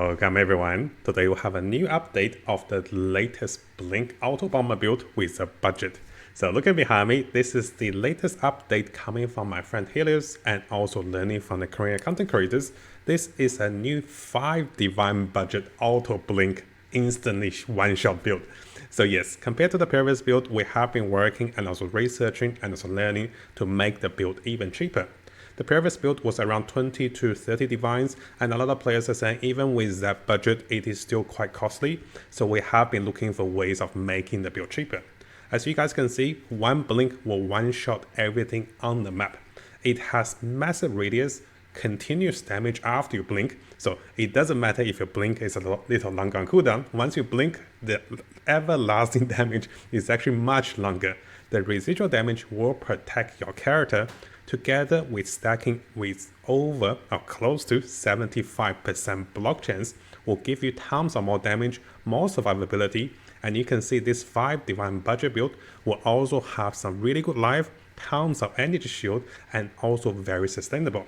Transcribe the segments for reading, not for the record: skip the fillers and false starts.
Welcome everyone. Today we have a new update of the latest Blink Auto Bomber build with a budget. So looking behind me, this is the latest update coming from my friend Helleios and also learning from the Korean content creators. This is a new 5 divine budget auto blink instantly one-shot build. So yes, compared to the previous build, we have been working and also researching and also learning to make the build even cheaper. The previous build was around 20 to 30 divines, and a lot of players are saying even with that budget, it is still quite costly. So we have been looking for ways of making the build cheaper. As you guys can see, one blink will one-shot everything on the map. It has massive radius, continuous damage after you blink, so it doesn't matter if your blink is a little longer on cooldown. Once you blink, the everlasting damage is actually much longer. The residual damage will protect your character, together with stacking with over or close to 75% block chance will give you tons of more damage, more survivability, and you can see this 5 divine budget build will also have some really good life, tons of energy shield, and also very sustainable.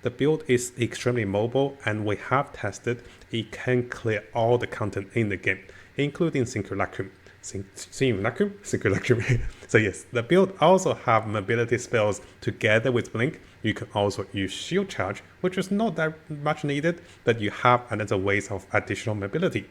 The build is extremely mobile, and we have tested it can clear all the content in the game, including Simulacrum. Simulacrum. So yes, the build also have mobility spells together with blink. You can also use shield charge, which is not that much needed, but you have another ways of additional mobility.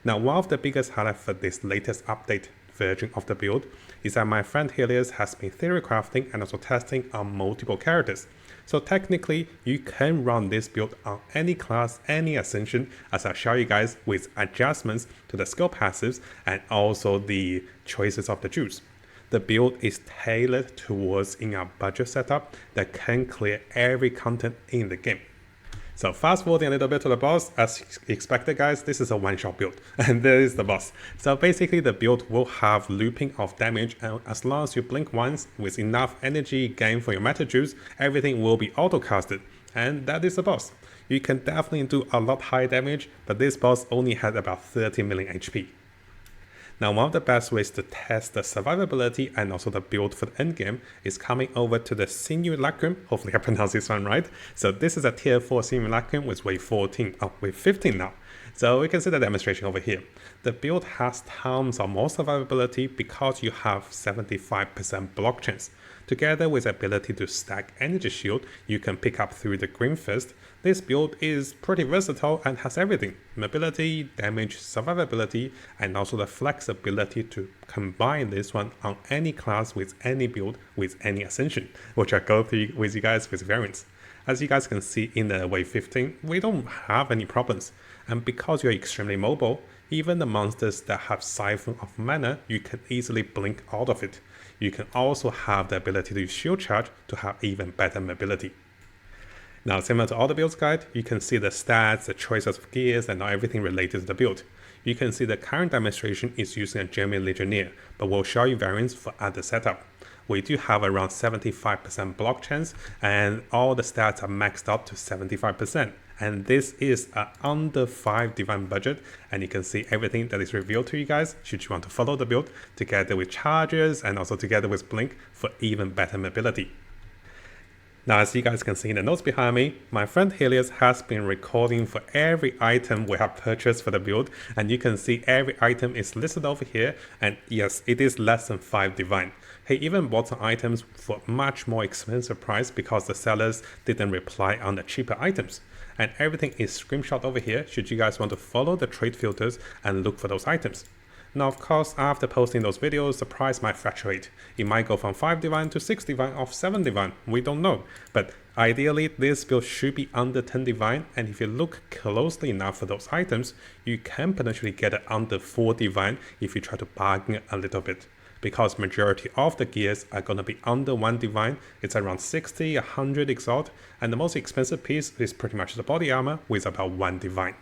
Now, one of the biggest highlights for this latest update version of the build is that my friend Helleios has been theory crafting and also testing on multiple characters. So technically, you can run this build on any class, any Ascension, as I'll show you guys with adjustments to the skill passives and also the choices of the juice. The build is tailored towards in a budget setup that can clear every content in the game. So fast forwarding a little bit to the boss, as expected guys, this is a one-shot build, and there is the boss. So basically the build will have looping of damage, and as long as you blink once with enough energy gain for your meta juice, everything will be auto-casted, and that is the boss. You can definitely do a lot higher damage, but this boss only had about 30 million HP. Now, one of the best ways to test the survivability and also the build for the endgame is coming over to the Simulacrum. Hopefully I pronounced this one right. So this is a tier 4 Simulacrum with wave 15 now. So we can see the demonstration over here. The build has tons of more survivability because you have 75% block chance. Together with the ability to stack energy shield you can pick up through the green fist, this build is pretty versatile and has everything: mobility, damage, survivability, and also the flexibility to combine this one on any class with any build with any Ascension, which I'll go through with you guys with variants. As you guys can see in the wave 15, we don't have any problems, and because you're extremely mobile, even the monsters that have siphon of mana, you can easily blink out of it. You can also have the ability to use shield charge to have even better mobility. Now, similar to all the builds guide, you can see the stats, the choices of gears, and everything related to the build. You can see the current demonstration is using a German Legionnaire, but we'll show you variants for other setup. We do have around 75% block chance, and all the stats are maxed out to 75%. And this is a under 5 divine budget, and you can see everything that is revealed to you guys should you want to follow the build, together with charges and also together with blink for even better mobility. Now, as you guys can see in the notes behind me, my friend Helleios has been recording for every item we have purchased for the build, and you can see every item is listed over here, and yes, it is less than 5 divine. He even bought some items for much more expensive price because the sellers didn't reply on the cheaper items. And everything is screenshot over here should you guys want to follow the trade filters and look for those items. Now, of course, after posting those videos, the price might fluctuate. It might go from 5 divine to 6 divine or 7 divine, we don't know. But ideally, this build should be under 10 divine, and if you look closely enough for those items, you can potentially get it under 4 divine if you try to bargain a little bit. Because majority of the gears are going to be under 1 divine, it's around 60, 100 exalt, and the most expensive piece is pretty much the body armor with about 1 divine.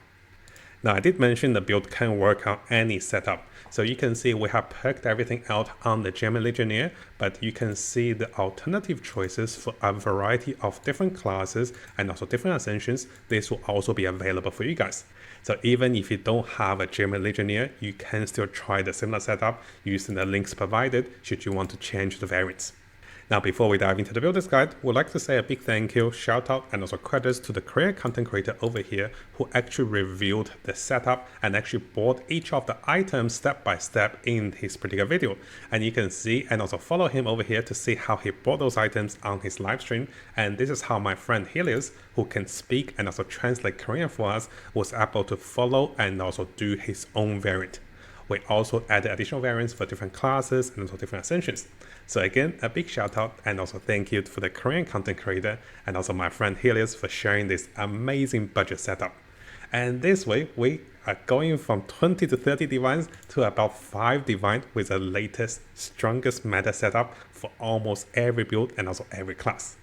Now, I did mention the build can work on any setup. So you can see we have perked everything out on the German Legionnaire, but you can see the alternative choices for a variety of different classes and also different Ascensions. This will also be available for you guys. So even if you don't have a German Legionnaire, you can still try the similar setup using the links provided should you want to change the variants. Now, before we dive into the builder's guide, we'd like to say a big thank you, shout out, and also credits to the Korean content creator over here who actually reviewed the setup and actually bought each of the items step by step in his particular video. And you can see and also follow him over here to see how he bought those items on his live stream. And this is how my friend Helleios, who can speak and also translate Korean for us, was able to follow and also do his own variant. We also added additional variants for different classes and also different ascensions. So again, a big shout out and also thank you for the Korean content creator and also my friend Helleios for sharing this amazing budget setup. And this way, we are going from 20 to 30 divines to about 5 divine with the latest, strongest meta setup for almost every build and also every class.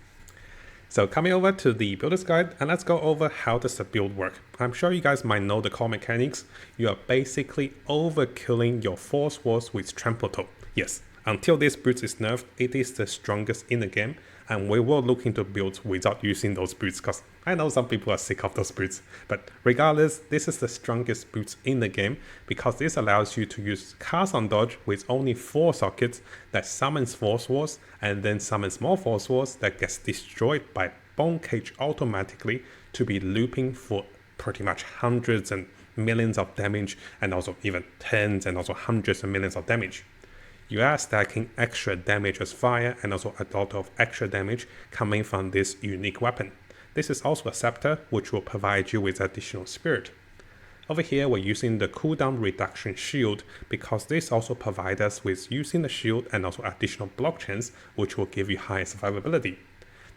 So coming over to the builder's guide, and let's go over how does the build work. I'm sure you guys might know the core mechanics. You are basically overkilling your Force Walls with Trample Toe. Yes, until this boots is nerfed, it is the strongest in the game, and we will look into builds without using those boots because I know some people are sick of those boots. But regardless, this is the strongest boots in the game because this allows you to use cast on dodge with only 4 sockets that summons Force Walls and then summons more Force Walls that gets destroyed by Bone Cage automatically to be looping for pretty much hundreds and millions of damage and also even tens and also hundreds of millions of damage. You are stacking extra damage as fire and also a lot of extra damage coming from this unique weapon. This is also a scepter which will provide you with additional spirit. Over here we're using the cooldown reduction shield because this also provides us with using the shield and also additional block chance which will give you higher survivability.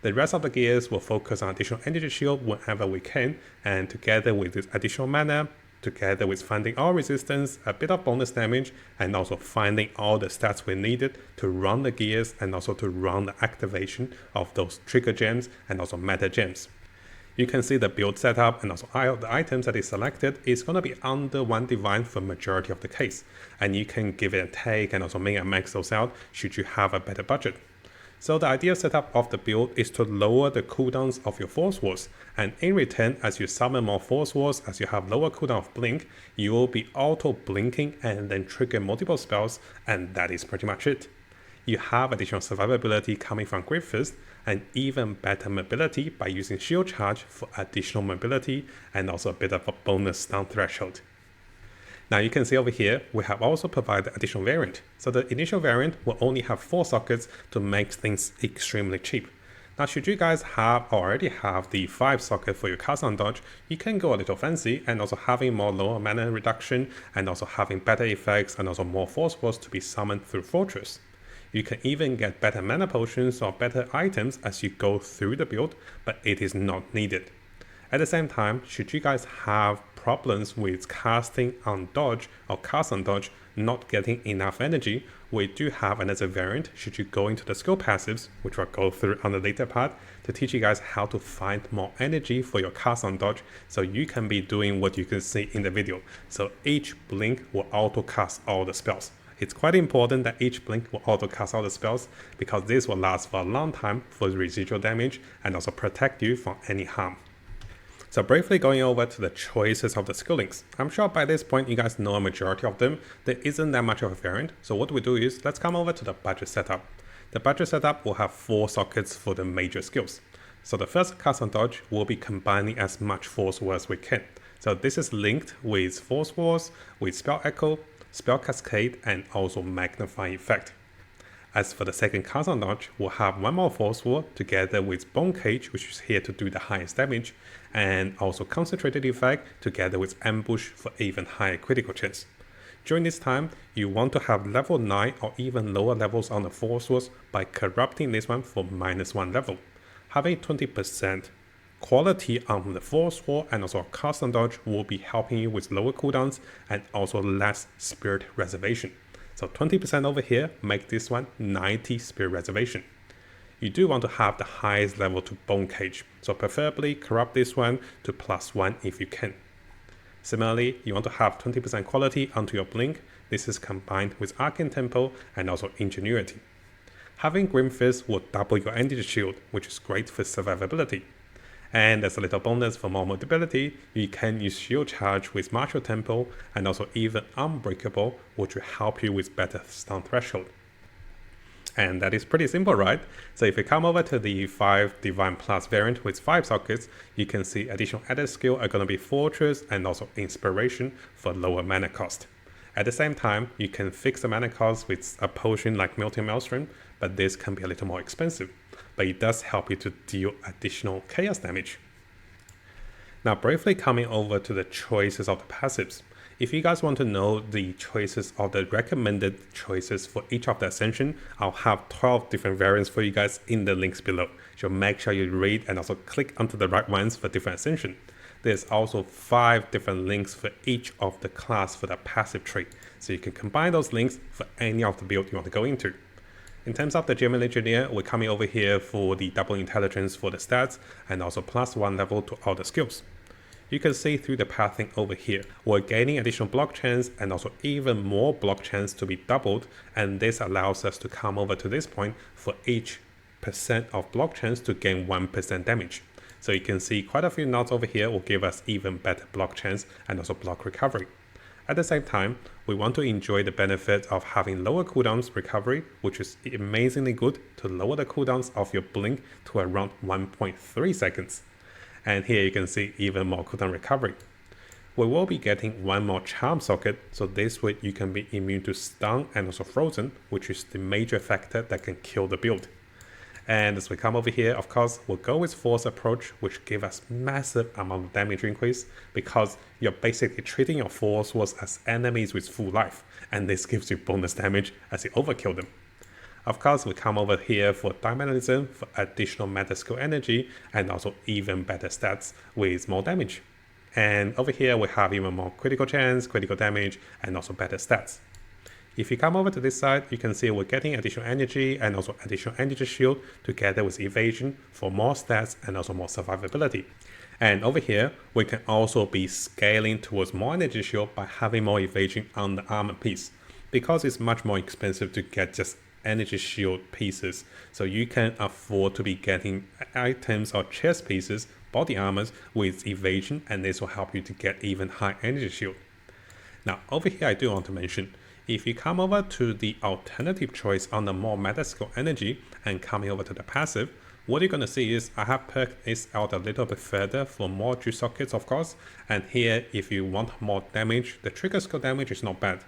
The rest of the gears will focus on additional energy shield whenever we can, and together with this additional mana, together with finding all resistance, a bit of bonus damage, and also finding all the stats we needed to run the gears and also to run the activation of those trigger gems and also meta gems. You can see the build setup and also the items that is selected is going to be under 1 divine for majority of the case, and you can give it a take and also make and max those out should you have a better budget. So the ideal setup of the build is to lower the cooldowns of your Force Walls, and in return, as you summon more Force Walls, as you have lower cooldown of Blink, you will be auto blinking and then trigger multiple spells, and that is pretty much it. You have additional survivability coming from Grip Fist, and even better mobility by using Shield Charge for additional mobility and also a bit of a bonus stun threshold. Now you can see over here, we have also provided additional variant. So the initial variant will only have 4 sockets to make things extremely cheap. Now should you guys already have the 5 socket for your cast on dodge, you can go a little fancy and also having more lower mana reduction and also having better effects and also more Force Walls to be summoned through Fortress. You can even get better mana potions or better items as you go through the build, but it is not needed. At the same time, should you guys have problems with casting on dodge or cast on dodge not getting enough energy, we do have another variant should you go into the skill passives, which we'll go through on the later part, to teach you guys how to find more energy for your cast on dodge so you can be doing what you can see in the video. So each blink will auto cast all the spells. It's quite important that each blink will auto cast all the spells because this will last for a long time for residual damage and also protect you from any harm. So briefly going over to the choices of the skill links. I'm sure by this point you guys know a majority of them. There isn't that much of a variant. So what we do is let's come over to the budget setup. The budget setup will have 4 sockets for the major skills. So the first cast on dodge will be combining as much Force Wall as we can. So this is linked with Force Walls, with Spell Echo, Spell Cascade, and also Magnifying Effect. As for the second cast on dodge, we'll have 1 more Force Wall together with Bone Cage, which is here to do the highest damage, and also Concentrated Effect together with Ambush for even higher critical chance. During this time, you want to have level 9 or even lower levels on the Force Walls by corrupting this one for -1 level. Having 20% quality on the Force Wall and also cast on dodge will be helping you with lower cooldowns and also less spirit reservation. So 20% over here, make this one 90 spirit reservation. You do want to have the highest level to Bone Cage, so preferably corrupt this one to +1 if you can. Similarly, you want to have 20% quality onto your Blink. This is combined with Arcane Tempo and also Ingenuity. Having Grim Fist will double your energy shield, which is great for survivability. And as a little bonus for more mobility, you can use Shield Charge with Martial Tempo and also even Unbreakable, which will help you with better stun threshold. And that is pretty simple, right? So if you come over to the 5 Divine Plus variant with 5 sockets, you can see additional added skill are going to be Fortress and also Inspiration for lower mana cost. At the same time, you can fix the mana cost with a potion like Melting Maelstrom, but this can be a little more expensive. But it does help you to deal additional chaos damage. Now briefly coming over to the choices of the passives. If you guys want to know the choices of the recommended choices for each of the Ascension, I'll have 12 different variants for you guys in the links below. So make sure you read and also click onto the right ones for different Ascension. There's also 5 different links for each of the class for the passive trait. So you can combine those links for any of the build you want to go into. In terms of the Gem Engineer, we're coming over here for the double intelligence for the stats and also +1 level to all the skills. You can see through the pathing over here, we're gaining additional block chance and also even more block chance to be doubled, and this allows us to come over to this point for each % of block chance to gain 1% damage. So you can see quite a few nodes over here will give us even better block chance and also block recovery. At the same time, we want to enjoy the benefit of having lower cooldowns recovery, which is amazingly good to lower the cooldowns of your blink to around 1.3 seconds. And here you can see even more cooldown recovery. We will be getting one more charm socket, so this way you can be immune to stun and also frozen, which is the major factor that can kill the build. And as we come over here, of course, we'll go with force approach, which give us massive amount of damage increase because you're basically treating your force was as enemies with full life, and this gives you bonus damage as you overkill them. Of course, we come over here for Dynamism for additional meta skill energy and also even better stats with more damage. And over here, we have even more critical chance, critical damage, and also better stats. If you come over to this side, you can see we're getting additional energy and also additional energy shield together with evasion for more stats and also more survivability. And over here, we can also be scaling towards more energy shield by having more evasion on the armor piece, because it's much more expensive to get just energy shield pieces, so you can afford to be getting items or chest pieces, body armors with evasion, and this will help you to get even high energy shield. Now over here I do want to mention, if you come over to the alternative choice on the more meta skill energy and coming over to the passive, what you're going to see is I have perked this out a little bit further for more juice sockets, of course, and here if you want more damage, the trigger skill damage is not bad.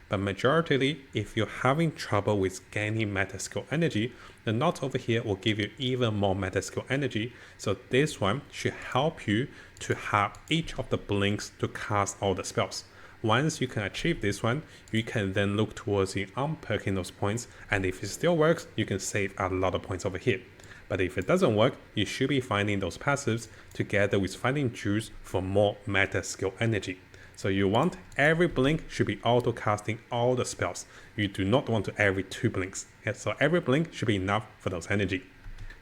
But majority, if you're having trouble with gaining meta skill energy, the knot over here will give you even more meta skill energy. So this one should help you to have each of the blinks to cast all the spells. Once you can achieve this one, you can then look towards the unperking those points, and if it still works, you can save a lot of points over here. But if it doesn't work, you should be finding those passives together with finding juice for more meta skill energy. So you want every blink should be auto casting all the spells. You do not want to every 2 blinks. Okay? So every blink should be enough for those energy.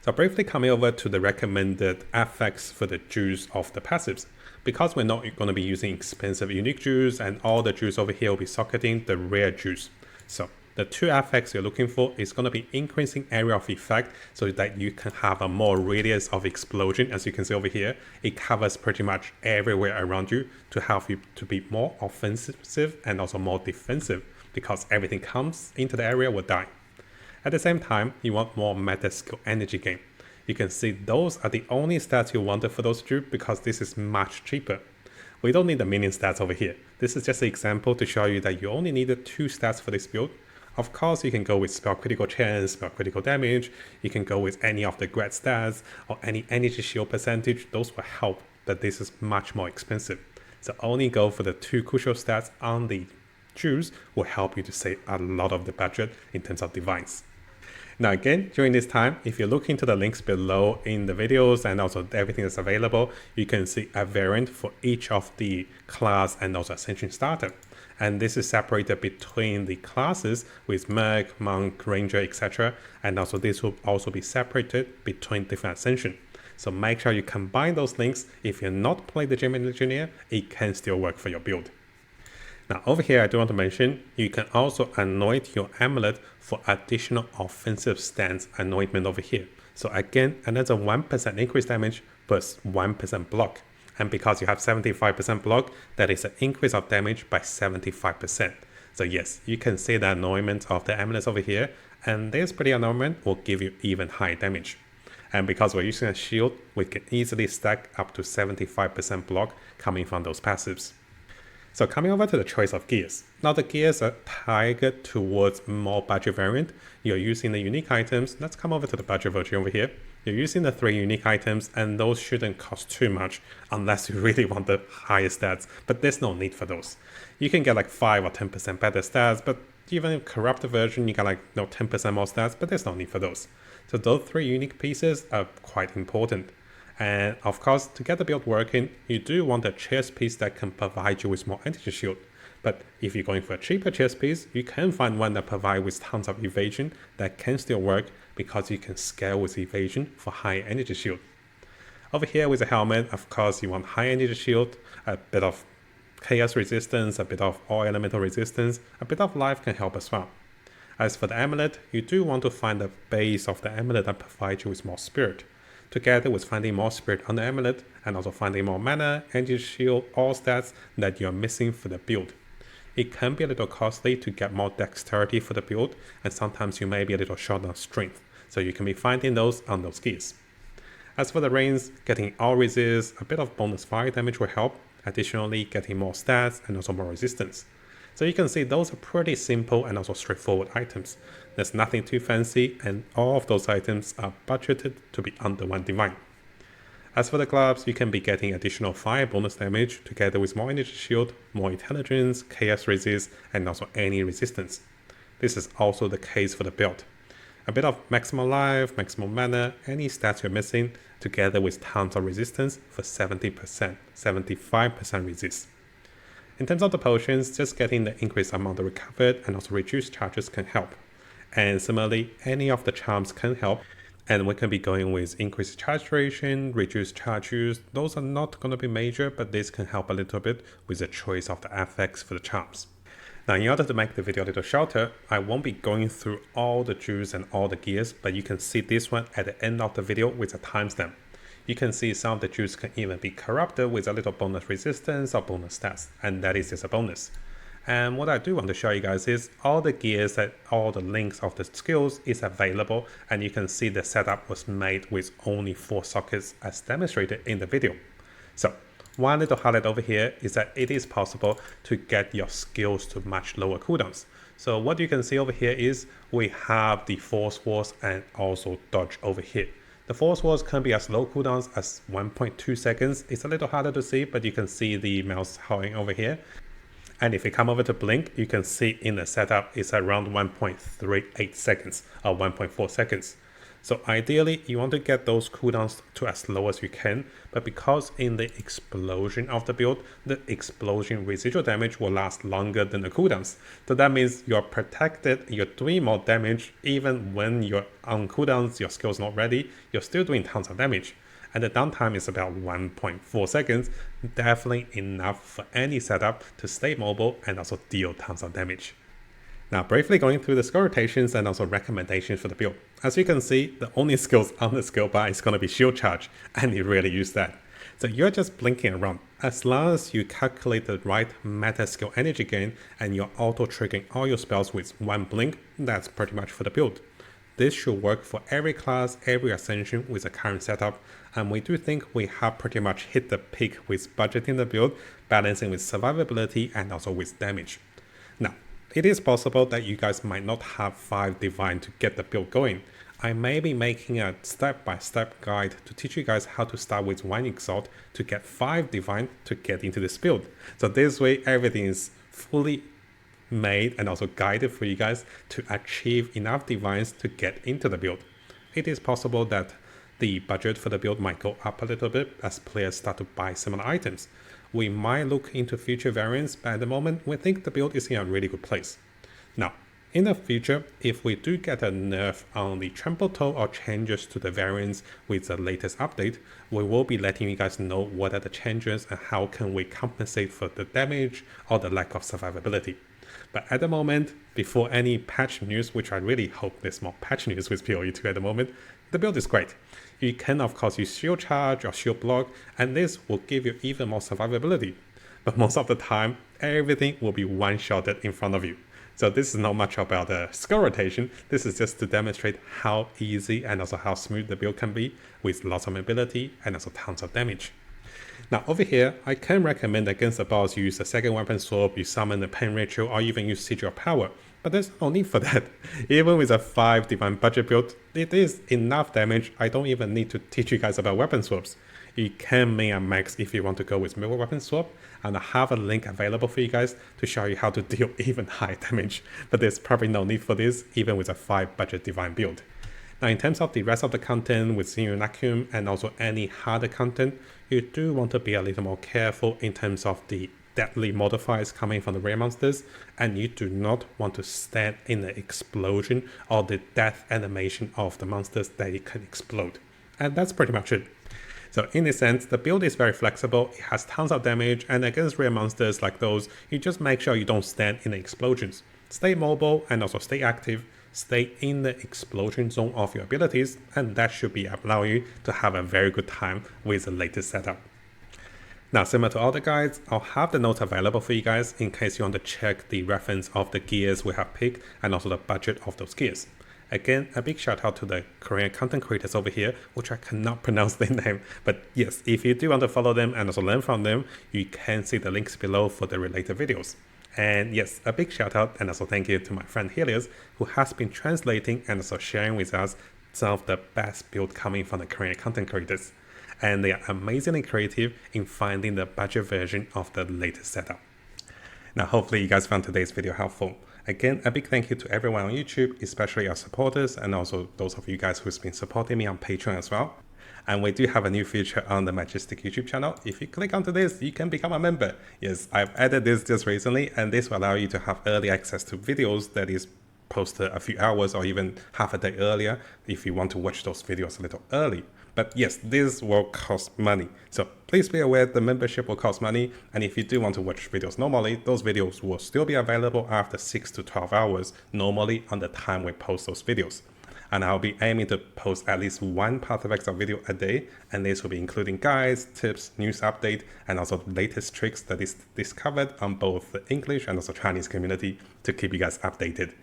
So briefly coming over to the recommended effects for the juice of the passives. Because we're not going to be using expensive unique juice, and all the juice over here will be socketing the rare juice. So the 2 effects you're looking for is going to be increasing area of effect so that you can have a more radius of explosion. As you can see over here, it covers pretty much everywhere around you to help you to be more offensive and also more defensive, because everything comes into the area will die. At the same time, you want more meta skill energy gain. You can see those are the only stats you wanted for those two because this is much cheaper. We don't need the minion stats over here. This is just an example to show you that you only needed 2 stats for this build. Of course, you can go with spell critical chance, spell critical damage, you can go with any of the grad stats or any energy shield percentage, those will help, but this is much more expensive. So only go for the 2 crucial stats on the juice will help you to save a lot of the budget in terms of divines. Now again, during this time, if you look into the links below in the videos and also everything that's available, you can see a variant for each of the class and also Ascension starter. And this is separated between the classes with Merc, Monk, Ranger, etc. And also this will also be separated between different Ascension. So make sure you combine those links. If you're not playing the Gem Engineer, it can still work for your build. Now over here, I do want to mention, you can also anoint your amulet for additional offensive stance anointment over here. So again, another 1% increased damage plus 1% block. And because you have 75% block, that is an increase of damage by 75%. So yes, you can see the anointment of the amulets over here and this pretty anointment will give you even higher damage. And because we're using a shield, we can easily stack up to 75% block coming from those passives. So coming over to the choice of gears. Now the gears are targeted towards more budget variant. You're using the unique items. Let's come over to the budget version over here. You're using the 3 unique items, and those shouldn't cost too much unless you really want the higher stats, but there's no need for those. You can get like 5 or 10% better stats, but even in corrupted version, you got like 10% more stats, but there's no need for those. So those 3 unique pieces are quite important. And of course, to get the build working, you do want a chest piece that can provide you with more energy shield. But if you're going for a cheaper chest piece, you can find one that provides with tons of evasion that can still work because you can scale with evasion for high energy shield. Over here with the helmet, of course, you want high energy shield, a bit of chaos resistance, a bit of all elemental resistance, a bit of life can help as well. As for the amulet, you do want to find the base of the amulet that provides you with more spirit. Together with finding more spirit on the amulet and also finding more mana, energy shield, all stats that you're missing for the build. It can be a little costly to get more dexterity for the build, and sometimes you may be a little short on strength, so you can be finding those on those gears. As for the reins, getting all resist, a bit of bonus fire damage will help, additionally getting more stats and also more resistance. So you can see those are pretty simple and also straightforward items. There's nothing too fancy, and all of those items are budgeted to be under 1 divine. As for the gloves, you can be getting additional fire bonus damage together with more energy shield, more intelligence, chaos resist, and also any resistance. This is also the case for the build. A bit of maximum life, maximum mana, any stats you're missing, together with tons of resistance for 70%, 75% resist. In terms of the potions, just getting the increased amount recovered and also reduced charges can help. And similarly, any of the charms can help, and we can be going with increased charge duration, reduced charge use. Those are not going to be major, but this can help a little bit with the choice of the affix for the charms. Now, in order to make the video a little shorter, I won't be going through all the jewels and all the gears, but you can see this one at the end of the video with a timestamp. You can see some of the jewels can even be corrupted with a little bonus resistance or bonus stats, and that is just a bonus. And what I do want to show you guys is all the gears and all the links of the skills is available, and you can see the setup was made with only 4 sockets as demonstrated in the video. So one little highlight over here is that it is possible to get your skills to much lower cooldowns. So what you can see over here is we have the Force Walls and also Dodge over here. The Force Walls can be as low cooldowns as 1.2 seconds. It's a little harder to see, but you can see the mouse hovering over here. And if you come over to Blink, you can see in the setup it's around 1.38 seconds or 1.4 seconds. So ideally, you want to get those cooldowns to as low as you can, but because in the explosion of the build, the explosion residual damage will last longer than the cooldowns. So that means you're protected, you're doing more damage, even when you're on cooldowns, your skill's not ready, you're still doing tons of damage. And the downtime is about 1.4 seconds, definitely enough for any setup to stay mobile and also deal tons of damage. Now, briefly going through the skill rotations and also recommendations for the build. As you can see, the only skills on the skill bar is going to be shield charge, and you really use that. So you're just blinking around. As long as you calculate the right meta skill energy gain and you're auto triggering all your spells with 1 blink, that's pretty much for the build. This should work for every class, every ascension with the current setup, and we do think we have pretty much hit the peak with budgeting the build, balancing with survivability and also with damage. Now, it is possible that you guys might not have 5 divine to get the build going. I may be making a step-by-step guide to teach you guys how to start with 1 exalt to get 5 divine to get into this build. So this way everything is fully made and also guided for you guys to achieve enough divines to get into the build. It is possible that the budget for the build might go up a little bit as players start to buy similar items. We might look into future variants, but at the moment we think the build is in a really good place. Now, in the future, if we do get a nerf on the trample toe or changes to the variants with the latest update, we will be letting you guys know what are the changes and how can we compensate for the damage or the lack of survivability. But at the moment, before any patch news, which I really hope there's more patch news with POE 2 at the moment, the build is great. You can of course use shield charge or shield block, and this will give you even more survivability. But most of the time, everything will be one-shotted in front of you. So this is not much about the skill rotation. This is just to demonstrate how easy and also how smooth the build can be with lots of mobility and also tons of damage. Now over here, I can recommend against the boss you use a second weapon swap, you summon the pain ritual, or even use Sigil of Power. But there's no need for that. Even with a 5 divine budget build, it is enough damage. I don't even need to teach you guys about weapon swaps. You can min and max if you want to go with middle weapon swap, and I have a link available for you guys to show you how to deal even higher damage. But there's probably no need for this, even with a 5 budget divine build. Now in terms of the rest of the content with Simulacrum and also any harder content, you do want to be a little more careful in terms of the deadly modifiers coming from the rare monsters, and you do not want to stand in the explosion or the death animation of the monsters that it can explode. And that's pretty much it. So in this sense, the build is very flexible, it has tons of damage, and against rare monsters like those, you just make sure you don't stand in the explosions. Stay mobile and also stay active, stay in the explosion zone of your abilities, and that should be allow you to have a very good time with the latest setup. Now, similar to all the guides, I'll have the notes available for you guys in case you want to check the reference of the gears we have picked and also the budget of those gears. Again, a big shout out to the Korean content creators over here, which I cannot pronounce their name. But yes, if you do want to follow them and also learn from them, you can see the links below for the related videos. And yes, a big shout out and also thank you to my friend Helleios, who has been translating and also sharing with us some of the best build coming from the Korean content creators. And they are amazingly creative in finding the budget version of the latest setup. Now, hopefully you guys found today's video helpful. Again, a big thank you to everyone on YouTube, especially our supporters and also those of you guys who's been supporting me on Patreon as well. And we do have a new feature on the Mattjestic YouTube channel. If you click onto this, you can become a member. Yes, I've added this just recently, and this will allow you to have early access to videos that is posted a few hours or even half a day earlier if you want to watch those videos a little early. But yes, this will cost money. So please be aware the membership will cost money. And if you do want to watch videos normally, those videos will still be available after 6 to 12 hours, normally on the time we post those videos. And I'll be aiming to post at least one Path of Exile video a day. And this will be including guides, tips, news update, and also the latest tricks that is discovered on both the English and also Chinese community to keep you guys updated.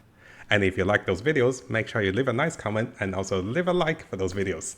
And if you like those videos, make sure you leave a nice comment and also leave a like for those videos.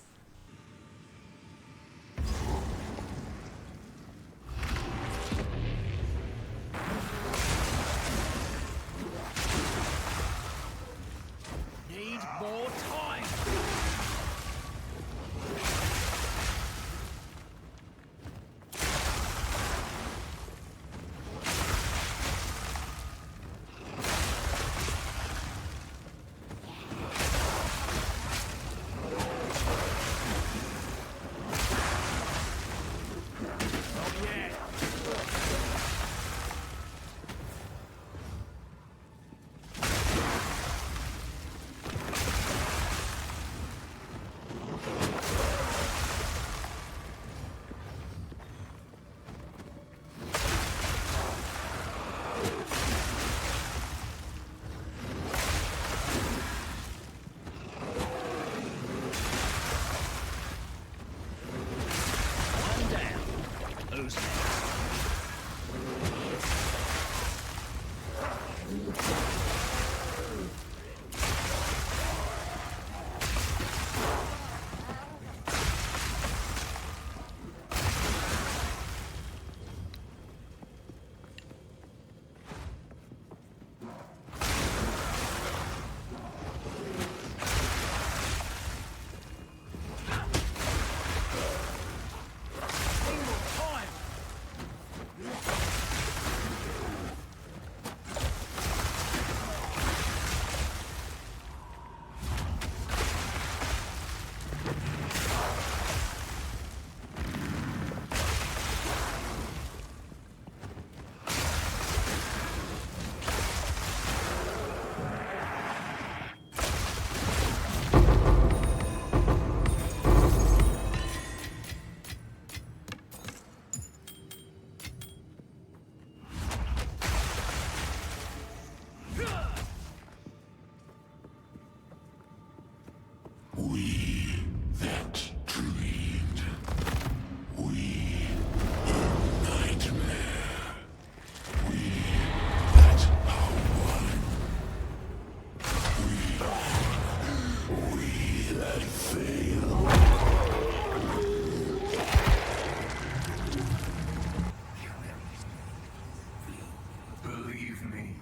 Believe me,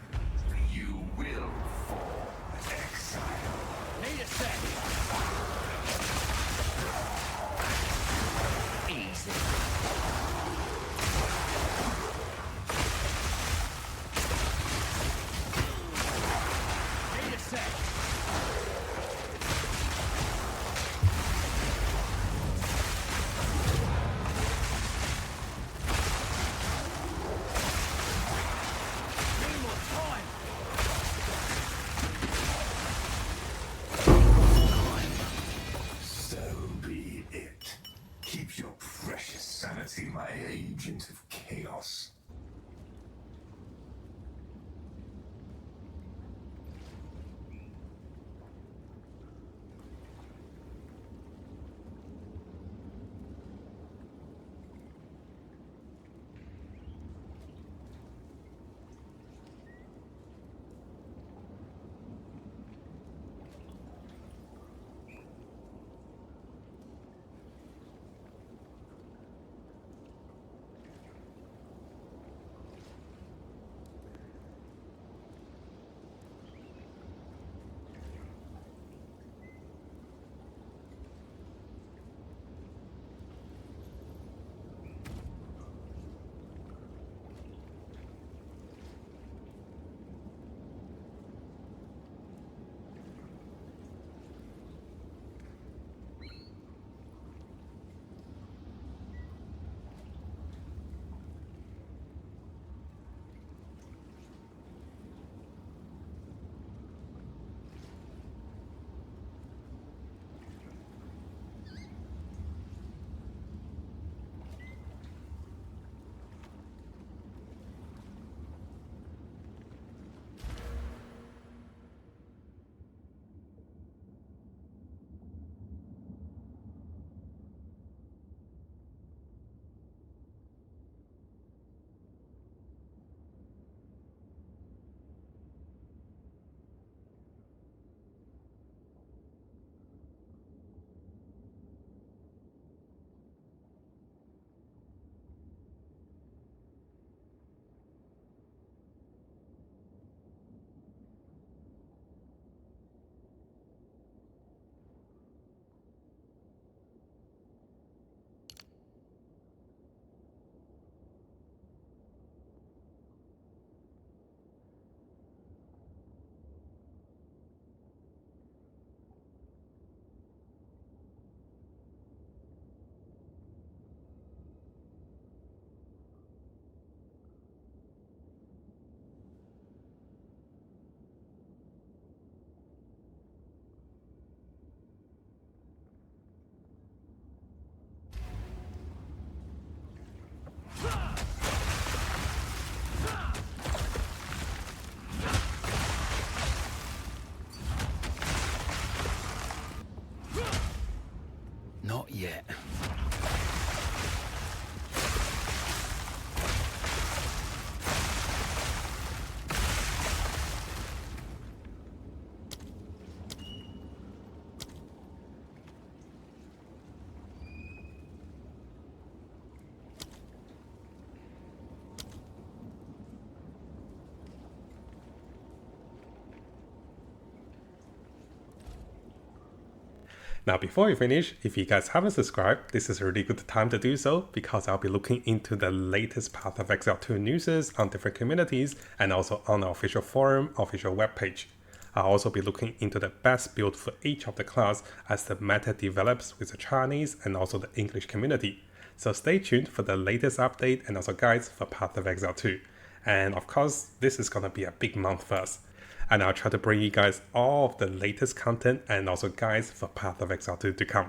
you will fall. Exile. Need a sec. Easy. Need a sec. Need more time. So be it. Keep your precious sanity, my agent of chaos. Not yet. Now, before we finish, if you guys haven't subscribed, this is a really good time to do so because I'll be looking into the latest Path of Exile 2 news on different communities and also on our official forum, official webpage. I'll also be looking into the best build for each of the class as the meta develops with the Chinese and also the English community. So stay tuned for the latest update and also guides for Path of Exile 2. And of course, this is gonna be a big month for us. And I'll try to bring you guys all of the latest content and also guides for Path of Exile 2 to come.